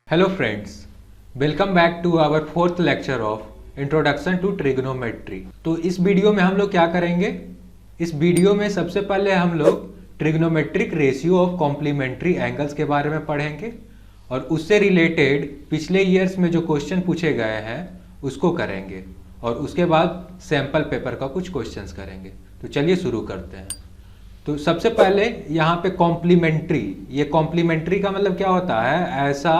Hello friends, welcome back to our fourth lecture of Introduction to Trigonometry। तो इस video में हम लोग क्या करेंगे? इस वीडियो में सबसे पहले हम लोग trigonometric ratio of complementary angles के बारे में पढ़ेंगे और उससे रिलेटेड पिछले ईयर्स में जो क्वेश्चन पूछे गए हैं उसको करेंगे और उसके बाद सैम्पल पेपर का कुछ क्वेश्चंस करेंगे। तो चलिए शुरू करते हैं। तो सबसे पहले यहाँ पे कॉम्प्लीमेंट्री, ये कॉम्प्लीमेंट्री का मतलब क्या होता है? ऐसा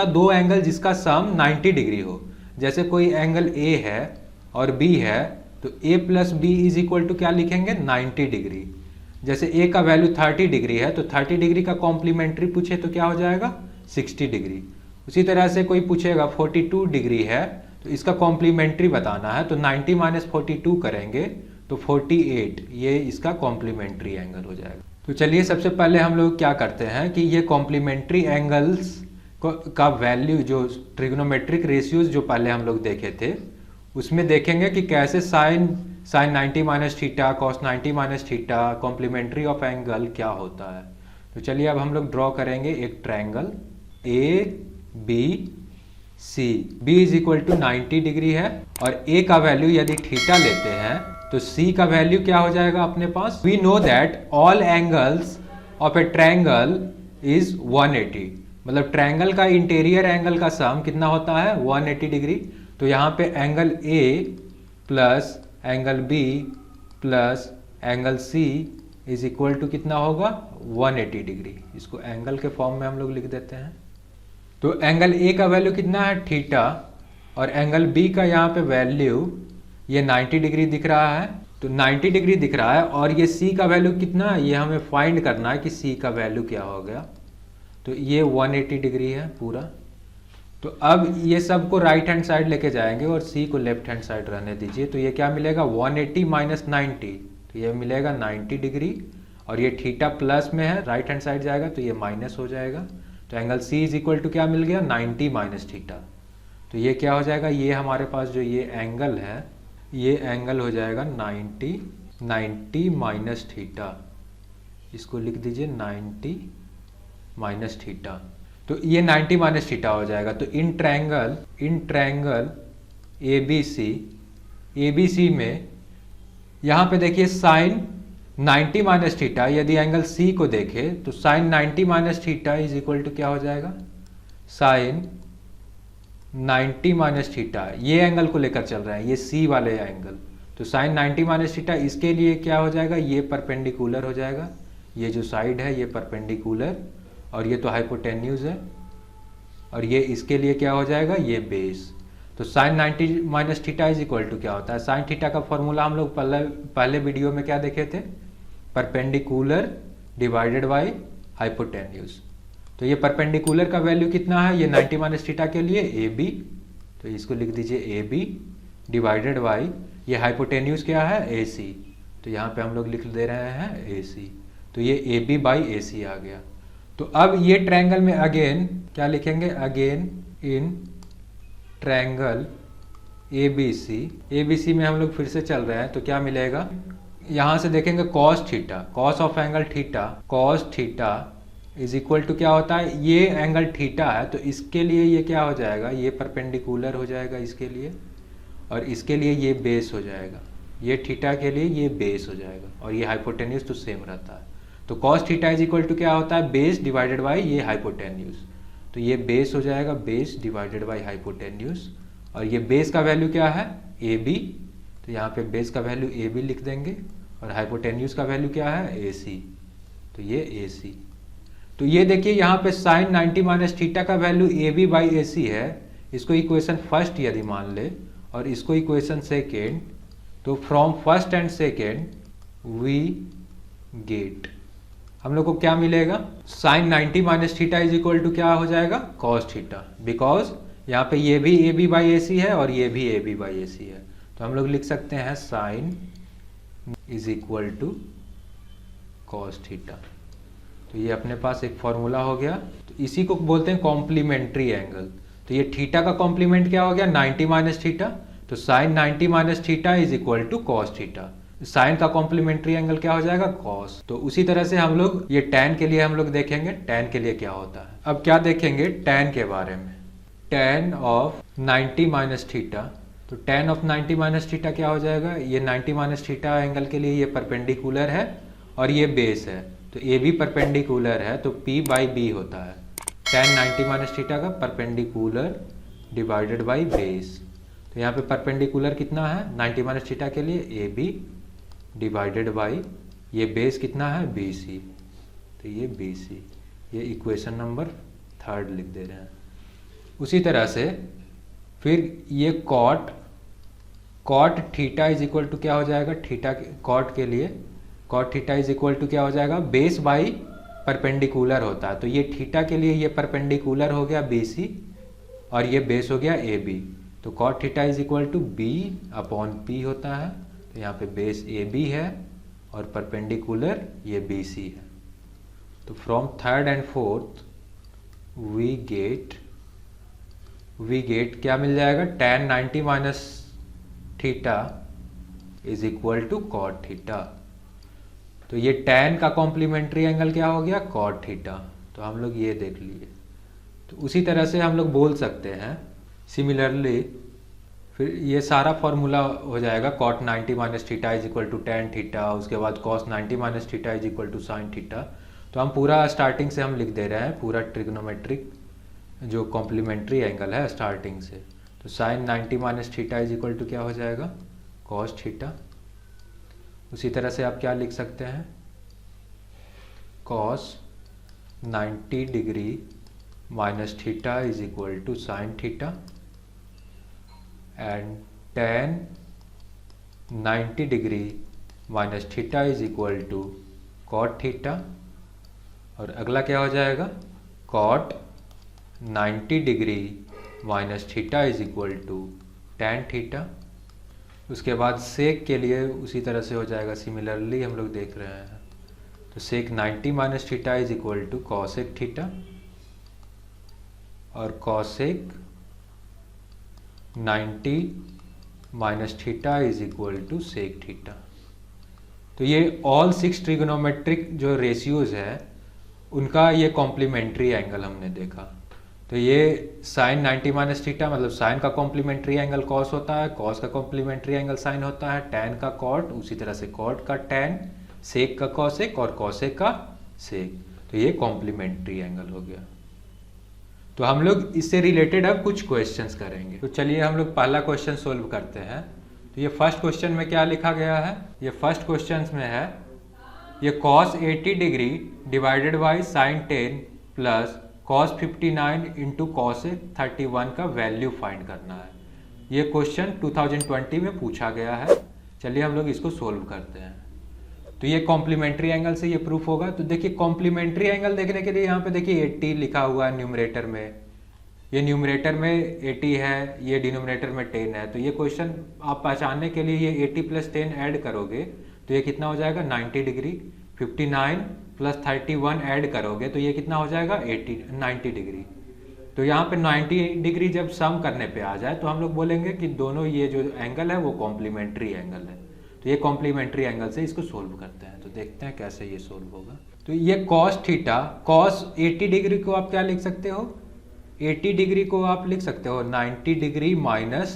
दो एंगल जिसका सम 90 डिग्री हो। जैसे कोई एंगल ए है और बी है तो A plus B is equal to क्या लिखेंगे? 90 डिग्री। जैसे ए का वैल्यू 30 डिग्री है तो 30 डिग्री का कॉम्प्लीमेंट्री पूछे तो क्या हो जाएगा? 60 डिग्री। उसी तरह से कोई पूछेगा 42 डिग्री है तो इसका कॉम्प्लीमेंट्री बताना है तो 90 माइनस 42 करेंगे तो 48, ये इसका कॉम्प्लीमेंट्री एंगल हो जाएगा। तो चलिए सबसे पहले हम लोग क्या करते हैं कि ये कॉम्प्लीमेंट्री एंगल्स का वैल्यू जो ट्रिग्नोमेट्रिक रेशियोज जो पहले हम लोग देखे थे उसमें देखेंगे कि कैसे sine 90 minus theta, cos 90 minus theta, complementary of angle क्या होता है। तो चलिए अब हम लोग ड्रॉ करेंगे एक triangle A B C. B is equal to 90 degree है और ए का वैल्यू यदि थीटा लेते हैं तो C का वैल्यू क्या हो जाएगा अपने पास? We know that all angles of a triangle is 180, मतलब ट्रायंगल का इंटीरियर एंगल का सम कितना होता है? 180 डिग्री। तो यहाँ पे angle A plus angle B plus angle C is equal to कितना होगा? 180 डिग्री। इसको एंगल के फॉर्म में हम लोग लिख देते हैं। तो एंगल A का वैल्यू कितना है? थीटा, और एंगल B का यहाँ पे वैल्यू ये 90 डिग्री दिख रहा है। तो 90 डिग्री दिख रहा है और ये C का वैल्यू कितना है? ये हमें फाइंड करना है कि C का वैल्यू क्या हो गया। तो ये 180 डिग्री है पूरा। तो अब ये सब को राइट हैंड साइड लेके जाएंगे और C को लेफ्ट हैंड साइड रहने दीजिए। तो ये क्या मिलेगा? 180 माइनस 90, तो ये मिलेगा 90 डिग्री, और ये थीटा प्लस में है, राइट हैंड साइड जाएगा तो ये माइनस हो जाएगा। तो angle C is equal to क्या मिल गया? 90 माइनस थीटा। तो ये क्या हो जाएगा? ये हमारे पास जो ये एंगल है ये एंगल हो जाएगा 90 माइनस थीटा। इसको लिख दीजिए 90 माइनस थीटा। तो ये 90 माइनस थीटा हो जाएगा। तो इन ट्रायंगल ABC में यहाँ पे देखिए साइन 90 माइनस थीटा, यदि एंगल C को देखें तो sine 90 minus theta is equal to क्या हो जाएगा? Sine 90 minus theta. ये एंगल को लेकर चल रहे हैं, ये C वाले एंगल। तो साइन 90 माइनस थीटा इसके लिए क्या हो जाएगा? ये परपेंडिकुलर हो जाएगा, ये जो साइड है ये परपेंडिकुलर, और ये तो हाइपोटेन्यूज है, और ये इसके लिए क्या हो जाएगा? ये बेस। तो sine 90 minus theta is equal to क्या होता है? साइन थीटा का फॉर्मूला हम लोग पहले वीडियो में क्या देखे थे? Perpendicular divided by hypotenuse. तो ये परपेंडिकुलर का वैल्यू कितना है? ये 90 माइनस थीटा के लिए AB, तो इसको लिख दीजिए AB डिवाइडेड बाई ये हाइपोटेन्यूज क्या है? AC। तो यहाँ पे हम लोग लिख दे रहे हैं AC। तो ये AB बाई AC आ गया। तो अब ये ट्रायंगल में अगेन क्या लिखेंगे? अगेन इन ट्रायंगल ABC में हम लोग फिर से चल रहे हैं तो क्या मिलेगा? यहाँ से देखेंगे cos theta, cos of angle theta, cos theta is equal to क्या होता है? ये एंगल थीटा है तो इसके लिए ये क्या हो जाएगा? ये परपेंडिकुलर हो जाएगा इसके लिए, और इसके लिए ये बेस हो जाएगा। ये थीटा के लिए ये बेस हो जाएगा, और ये हाइपोटेन्यूज तो सेम रहता है। तो cos theta is equal to क्या होता है? बेस डिवाइडेड बाई ये हाइपोटेन्यूज। तो ये बेस हो जाएगा, बेस डिवाइडेड बाई हाइपोटेन्यूज, और ये बेस का वैल्यू क्या है? AB। तो यहाँ पे बेस का वैल्यू AB लिख देंगे और हाइपोटेन्यूज का वैल्यू क्या है? AC। तो ये AC। तो ये देखिए यहाँ पे साइन 90 माइनस थीटा का वैल्यू AB बाई AC है। इसको इक्वेशन फर्स्ट यदि मान ले और इसको इक्वेशन सेकेंड, तो from first and second we get, हम लोग को क्या मिलेगा? Sine 90 minus theta is equal to क्या हो जाएगा? कॉस थीटा, बिकॉज यहाँ पे ये भी AB बाई AC है और ये भी AB बाई AC है। तो हम लोग लिख सकते हैं sine is equal to cos theta. तो ये अपने पास एक फॉर्मूला हो गया। तो इसी को बोलते हैं कॉम्प्लीमेंट्री एंगल। तो ये थीटा का कॉम्प्लीमेंट क्या हो गया? 90 माइनस थीटा। तो sine 90 minus theta is equal to cos theta. Sine का कॉम्प्लीमेंट्री एंगल क्या हो जाएगा, कॉस। तो उसी तरह से हम लोग ये tan के लिए हम लोग देखेंगे tan के लिए क्या होता है। अब क्या देखेंगे tan के बारे में, tan ऑफ 90 माइनस थीटा। तो tan ऑफ 90 माइनस थीटा क्या हो जाएगा, ये 90 माइनस थीटा एंगल के लिए ये परपेंडिकुलर है और ये बेस है, तो ए भी परपेंडिकुलर है, तो P बाई बी होता है tan 90 माइनस थीटा का परपेंडिकुलर डिवाइडेड बाई बेस। तो यहाँ पे परपेंडिकुलर कितना है 90 माइनस थीटा के लिए, ए बी डिवाइडेड बाई ये बेस कितना है BC, तो ये BC, ये इक्वेशन नंबर 3 लिख दे रहे हैं। उसी तरह से फिर ये cot theta is equal to क्या हो जाएगा, थीटा कॉट के लिए cot theta is equal to क्या हो जाएगा, बेस बाई परपेंडिकुलर होता है। तो ये थीटा के लिए ये परपेंडिकुलर हो गया BC और ये बेस हो गया AB, तो cot theta is equal to B upon P होता है। तो यहाँ पे बेस AB है और परपेंडिकुलर ये BC है। तो from 3rd and 4th we get क्या मिल जाएगा, tan 90 minus theta is equal to cot theta. तो ये tan का कॉम्प्लीमेंट्री एंगल क्या हो गया, कॉट थीटा। तो हम लोग ये देख लिए। तो उसी तरह से हम लोग बोल सकते हैं सिमिलरली, फिर ये सारा फॉर्मूला हो जाएगा cot 90 minus theta is equal to tan theta, उसके बाद cos 90 minus theta is equal to sine theta. तो हम पूरा स्टार्टिंग से हम लिख दे रहे हैं पूरा ट्रिग्नोमेट्रिक जो कॉम्प्लीमेंट्री एंगल है स्टार्टिंग से। तो sine 90 minus theta is equal to क्या हो जाएगा, कॉस थीटा। उसी तरह से आप क्या लिख सकते हैं, cos 90 degree minus theta is equal to sine theta and tan 90 degree minus theta is equal to cot theta. और अगला क्या हो जाएगा, cot 90 degree minus theta is equal to tan theta. उसके बाद सेक के लिए उसी तरह से हो जाएगा, सिमिलरली हम लोग देख रहे हैं। तो sec 90 minus theta is equal to cosec theta और cosec 90 minus theta is equal to sec theta. तो ये ऑल 6 ट्रिगोनोमेट्रिक जो रेशियोज है उनका ये कॉम्प्लीमेंट्री एंगल हमने देखा। तो ये साइन 90 माइनस थीटा मतलब साइन का कॉम्प्लीमेंट्री एंगल कॉस होता है, कॉस का कॉम्प्लीमेंट्री एंगल साइन होता है, टैन का कॉट, उसी तरह से कॉट का टैन, सेक का कॉसेक और कॉसेक का सेक। तो ये कॉम्प्लीमेंट्री एंगल हो गया। तो हम लोग इससे रिलेटेड अब कुछ क्वेश्चंस करेंगे। तो चलिए हम लोग पहला क्वेश्चन सोल्व करते हैं। तो ये फर्स्ट क्वेश्चन में क्या लिखा गया है, ये फर्स्ट क्वेश्चन में है ये cos 80 degree divided by sine 10 plus cos 59 into cos 31 का वैल्यू फाइंड करना है। ये क्वेश्चन 2020 में पूछा गया है। चलिए हम लोग इसको सोल्व करते हैं। तो ये कॉम्प्लीमेंट्री एंगल से ये प्रूफ होगा। तो देखिए कॉम्प्लीमेंट्री एंगल देखने के लिए यहाँ पे देखिए 80 लिखा हुआ है न्यूमरेटर में, ये न्यूमरेटर में 80 है, ये डिनोमिनेटर में 10 है। तो ये क्वेश्चन आप पहचानने के लिए ये 80 प्लस 10 ऐड करोगे तो ये कितना हो जाएगा 90 डिग्री, 59 प्लस 31 ऐड करोगे तो ये कितना हो जाएगा 90 डिग्री। तो यहाँ पे 90 डिग्री जब सम करने पे आ जाए तो हम लोग बोलेंगे कि दोनों ये जो एंगल है वो कॉम्प्लीमेंट्री एंगल है। तो ये कॉम्प्लीमेंट्री एंगल से इसको सोल्व करते हैं। तो देखते हैं कैसे ये सोल्व होगा। तो ये कॉस थीटा, कॉस 80 डिग्री को आप क्या लिख सकते हो, 80 डिग्री को आप लिख सकते हो 90 डिग्री माइनस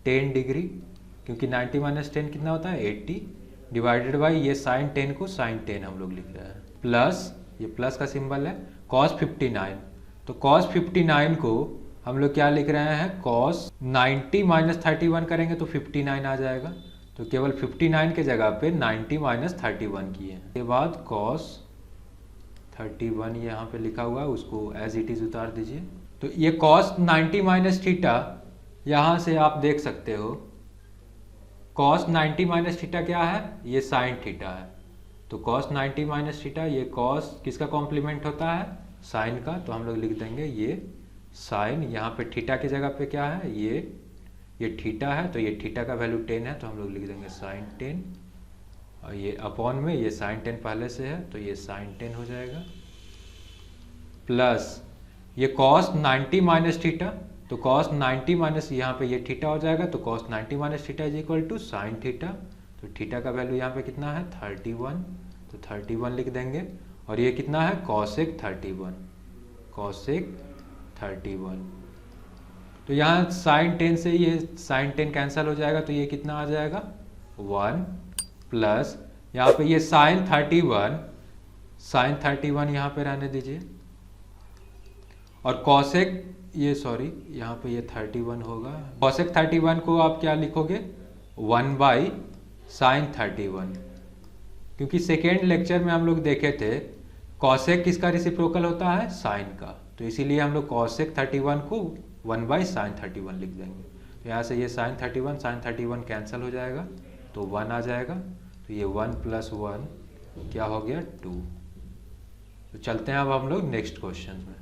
10 डिग्री, क्योंकि 90 माइनस 10 कितना होता है 80, डिवाइडेड बाई ये साइन 10 को साइन 10 हम लोग लिख रहे हैं, प्लस ये प्लस का सिंबल है कॉस 59। तो कॉस 59 को हम लोग क्या लिख रहे हैं, कॉस 90 माइनस 31 करेंगे तो 59 आ जाएगा। तो केवल 59 के जगह पे 90 माइनस 31 किए हैं। उसके बाद कॉस 31 यहाँ पे लिखा हुआ है उसको एज इट इज उतार दीजिए। तो ये कॉस 90 माइनस थीटा यहाँ से आप देख सकते हो, कॉस 90 माइनस थीटा क्या है, ये साइन थीटा है। तो कॉस 90 माइनस थीटा ये कॉस किसका कॉम्प्लीमेंट होता है, साइन का। तो हम लोग लिख देंगे ये साइन, यहाँ पे थीटा की जगह पे क्या है ये थीटा है, तो ये थीटा का वैल्यू 10 है तो हम लोग लिख देंगे साइन 10, और ये अपॉन में ये साइन 10 पहले से है तो ये साइन 10 हो जाएगा, प्लस ये कॉस 90 माइनस थीटा, तो कॉस 90 माइनस यहाँ पे ये थीटा हो जाएगा, तो cos 90 minus theta is equal to sine theta. तो थीटा का वैल्यू यहाँ पे कितना है 31, तो 31 लिख देंगे। और ये कितना है कॉसेक 31, कॉसेक 31। तो यहाँ साइन 10 से ये साइन 10 कैंसिल हो जाएगा, तो ये कितना आ जाएगा 1 प्लस यहाँ पे ये साइन 31 यहाँ पे रहने दीजिए। और कॉसेक ये सॉरी यहाँ पे ये 31 होगा, कॉसेक 31 को आप क्या लिखोगे 1 बाई साइन 31, क्योंकि सेकेंड लेक्चर में हम लोग देखे थे कॉसेक किसका रेसिप्रोकल होता है साइन का, तो इसीलिए हम लोग कॉसेक 31 को 1 बाई साइन 31 लिख देंगे। तो यहाँ से ये साइन 31 कैंसिल हो जाएगा, तो 1 आ जाएगा। तो ये 1 प्लस 1 क्या हो गया 2। तो चलते हैं अब हम लोग नेक्स्ट क्वेश्चन में।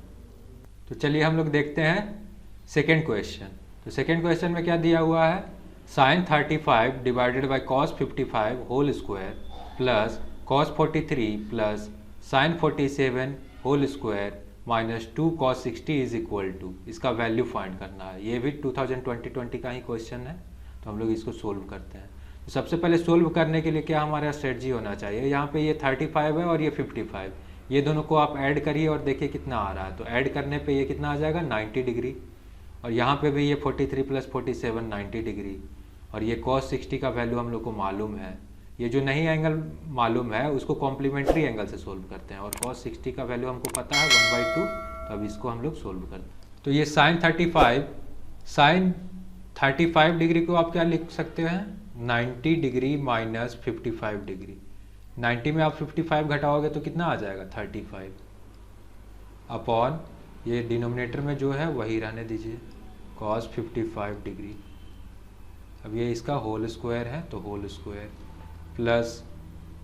तो चलिए हम लोग देखते हैं सेकेंड क्वेश्चन। तो सेकेंड क्वेश्चन में क्या दिया हुआ है, sine 35 divided by cos 55 whole square plus cos 43 plus sine 47 whole square minus 2 cos 60 is equal to, इसका वैल्यू फाइंड करना है। ये भी 2020 का ही क्वेश्चन है, तो हम लोग इसको सोल्व करते हैं। तो सबसे पहले सोल्व करने के लिए क्या हमारा स्ट्रेटजी होना चाहिए, यहाँ पे ये 35 है और ये 55, ये दोनों को आप ऐड करिए और देखिए कितना आ रहा है। तो ऐड करने पे ये कितना आ जाएगा 90 डिग्री, और यहाँ पे भी ये 43 प्लस 47 90 डिग्री, और ये cos 60 का वैल्यू हम लोग को मालूम है। ये जो नहीं एंगल मालूम है उसको कॉम्प्लीमेंट्री एंगल से सोल्व करते हैं, और cos 60 का वैल्यू हमको पता है 1/2, तो अब इसको हम लोग सोल्व करते हैं। तो ये साइन 35 डिग्री को आप क्या लिख सकते हैं 90 डिग्री माइनस 55 डिग्री। 90 में आप 55 घटाओगे तो कितना आ जाएगा 35 अपॉन ये डिनोमिनेटर में जो है वही रहने दीजिए cos 55 डिग्री। अब ये इसका होल स्क्वायर है तो होल स्क्वायर प्लस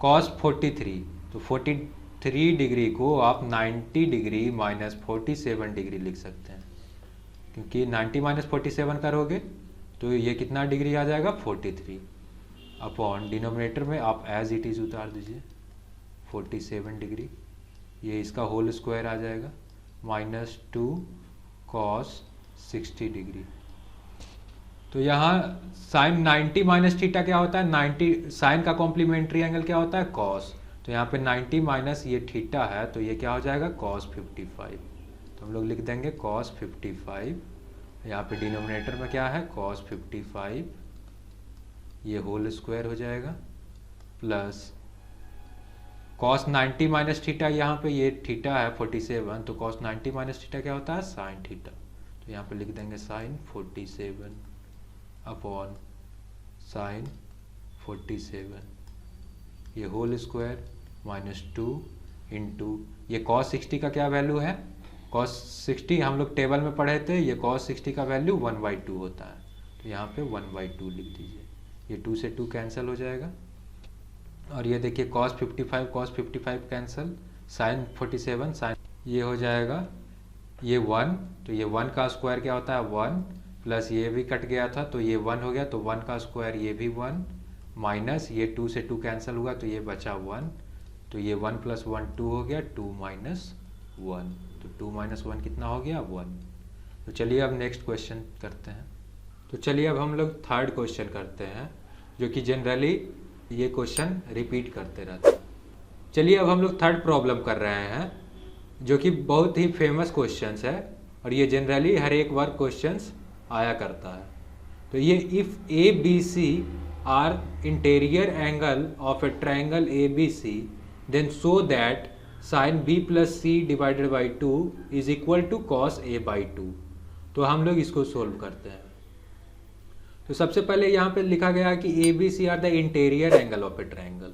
cos 43, तो 43 डिग्री को आप 90 डिग्री माइनस 47 डिग्री लिख सकते हैं, क्योंकि 90 माइनस 47 करोगे तो ये कितना डिग्री आ जाएगा 43 अपॉन डिनोमिनेटर में आप एज इट इज़ उतार दीजिए 47 डिग्री, ये इसका होल स्क्वायर आ जाएगा माइनस 2 cos 60 डिग्री। तो यहाँ साइन 90 माइनस थीटा क्या होता है 90, साइन का कॉम्प्लीमेंट्री एंगल क्या होता है cos, तो यहाँ पे 90 माइनस ये थीटा है तो ये क्या हो जाएगा cos 55, तो हम लोग लिख देंगे cos 55। यहाँ पे डिनोमिनेटर में क्या है cos 55, ये होल स्क्वायर हो जाएगा प्लस cos 90 माइनस थीटा, यहाँ पे ये थीटा है 47, तो cos 90 माइनस थीटा क्या होता है साइन थीटा, तो यहाँ पे लिख देंगे साइन 47 अपॉन साइन 47, ये होल स्क्वायर माइनस 2 इंटू ये cos 60 का क्या वैल्यू है, cos 60 हम लोग टेबल में पढ़े थे, ये cos 60 का वैल्यू 1/2 होता है, तो यहाँ पे 1/2 लिख दीजिए, ये 2 से 2 कैंसिल हो जाएगा। और ये देखिए cos 55 कैंसिल, साइन 47 साइन, ये हो जाएगा ये 1, तो ये 1 का स्क्वायर क्या होता है 1 प्लस ये भी कट गया था तो ये 1 हो गया, तो 1 का स्क्वायर ये भी 1 माइनस ये 2 से 2 कैंसिल हुआ तो ये बचा 1, तो ये 1 प्लस 1 2 हो गया, 2 माइनस 1, तो 2 माइनस 1 कितना हो गया 1। तो चलिए अब नेक्स्ट क्वेश्चन करते हैं। तो चलिए अब हम लोग थर्ड क्वेश्चन करते हैं, जो कि जनरली ये क्वेश्चन रिपीट करते रहते हैं। चलिए अब हम लोग थर्ड प्रॉब्लम कर रहे हैं, जो कि बहुत ही फेमस क्वेश्चंस है और ये जनरली हर एक बार क्वेश्चंस आया करता है। तो ये if A B C are interior angle of a triangle A B C then so that sine B plus C divided by 2 is equal to cos A by 2। तो हम लोग इसको सोल्व करते हैं। तो सबसे पहले यहाँ पे लिखा गया है कि A B C are the interior angle of a triangle.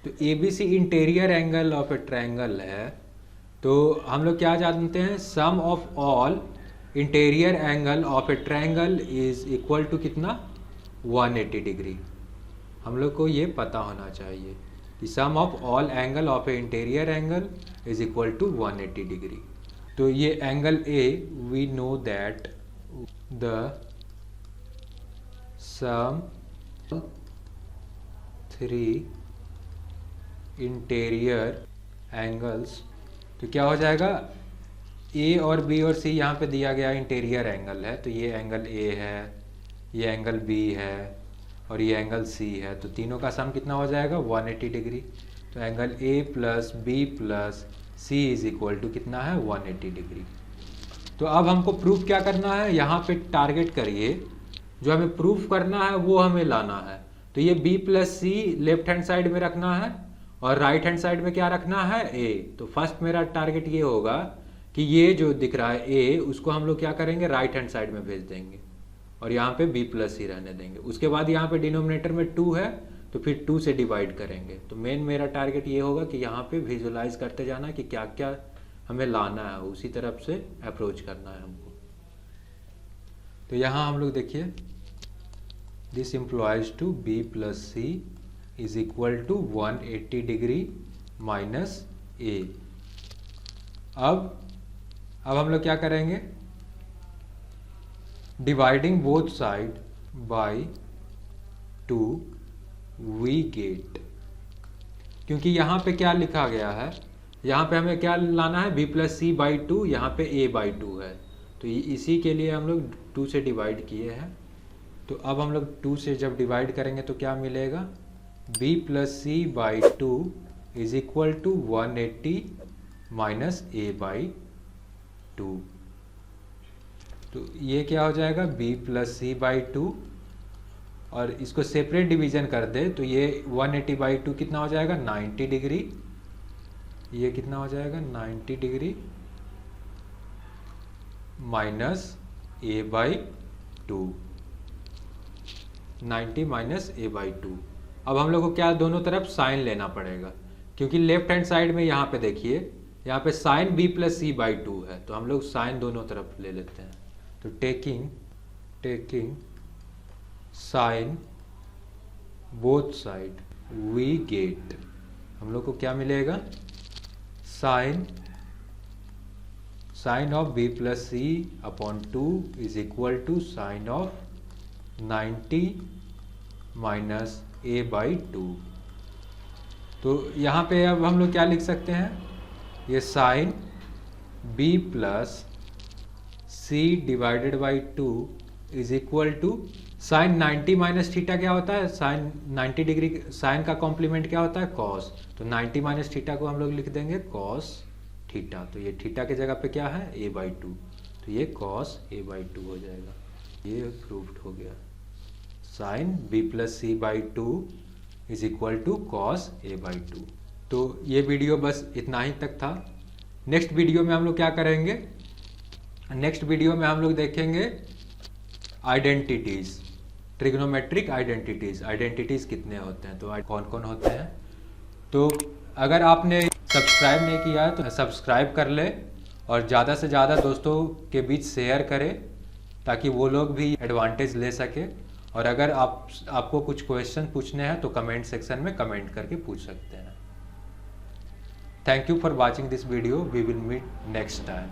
तो A B C interior angle of a triangle है, तो हम लोग क्या जानते हैं sum of all interior angle of a triangle is equal to कितना 180 डिग्री। हम लोग को ये पता होना चाहिए कि sum of all angle of a interior angle is equal to 180 degree. तो ये angle A we know that the sum 3 interior angles, तो क्या हो जाएगा ए और बी और सी यहाँ पे दिया गया इंटीरियर एंगल है, तो ये एंगल ए है, ये एंगल बी है और ये एंगल सी है, तो तीनों का सम कितना हो जाएगा 180 डिग्री। तो angle A plus B plus C is equal to कितना है 180 डिग्री। तो अब हमको प्रूफ क्या करना है, यहाँ पे टारगेट करिए, जो हमें प्रूफ करना है वो हमें लाना है। तो ये b प्लस सी लेफ्ट हैंड साइड में रखना है और राइट हैंड साइड में क्या रखना है a। तो फर्स्ट मेरा टारगेट ये होगा कि ये जो दिख रहा है a, उसको हम लोग क्या करेंगे राइट हैंड साइड में भेज देंगे और यहाँ पे b प्लस सी रहने देंगे। उसके बाद यहाँ पे डिनोमिनेटर में 2 है तो फिर 2 से डिवाइड करेंगे। तो मेन मेरा टारगेट ये होगा कि यहाँ पे विजुलाइज करते जाना कि क्या क्या हमें लाना है, उसी तरफ से अप्रोच करना है हमको। तो यहाँ हम लोग देखिए, this implies to b plus C is equal to 180 degree minus a। अब हम लोग क्या करेंगे, dividing both side by 2 we get, क्योंकि यहाँ पे क्या लिखा गया है, यहाँ पे हमें क्या लाना है b प्लस सी बाई 2, यहाँ पे a बाई 2 है, तो इसी के लिए हम लोग 2 से डिवाइड किए हैं। तो अब हम लोग 2 से जब डिवाइड करेंगे तो क्या मिलेगा, b plus C by 2 is equal to 180 minus a by 2। तो ये क्या हो जाएगा b प्लस सी बाई 2, और इसको सेपरेट डिवीजन कर दे तो ये 180 बाई 2 कितना हो जाएगा 90 डिग्री, ये कितना हो जाएगा 90 degree minus a by 2, 90 minus a by 2। अब हम लोग को क्या दोनों तरफ साइन लेना पड़ेगा, क्योंकि लेफ्ट हैंड साइड में यहाँ पे देखिए, यहाँ पे sine b plus C by 2 है, तो हम लोग साइन दोनों तरफ ले लेते हैं। तो taking sine both side we get, हम लोग को क्या मिलेगा, sine of b plus C upon 2 is equal to sine of 90 minus a by 2। तो यहाँ पे अब हम लोग क्या लिख सकते हैं, ये sine b plus C divided by 2 is equal to sine 90 minus theta क्या होता है, साइन 90 डिग्री, साइन का कॉम्प्लीमेंट क्या होता है कॉस, तो 90 माइनस थीटा को हम लोग लिख देंगे कॉस थीटा। तो ये थीटा के जगह पे क्या है a बाई 2, तो ये कॉस a बाई 2 हो जाएगा। ये प्रूव्ड हो गया, sine b plus C by 2 is equal to cos a by 2। तो ये वीडियो बस इतना ही तक था। नेक्स्ट वीडियो में हम लोग क्या करेंगे, नेक्स्ट वीडियो में हम लोग देखेंगे आइडेंटिटीज, ट्रिग्नोमेट्रिक आइडेंटिटीज कितने होते हैं, तो कौन कौन होते हैं। तो अगर आपने सब्सक्राइब नहीं किया है तो सब्सक्राइब कर ले और ज़्यादा से ज़्यादा दोस्तों के बीच शेयर करें ताकि वो लोग भी एडवांटेज ले सके। और अगर आपको कुछ क्वेश्चन पूछने हैं तो कमेंट सेक्शन में कमेंट करके पूछ सकते हैं। Thank you for watching this video, we will meet next time.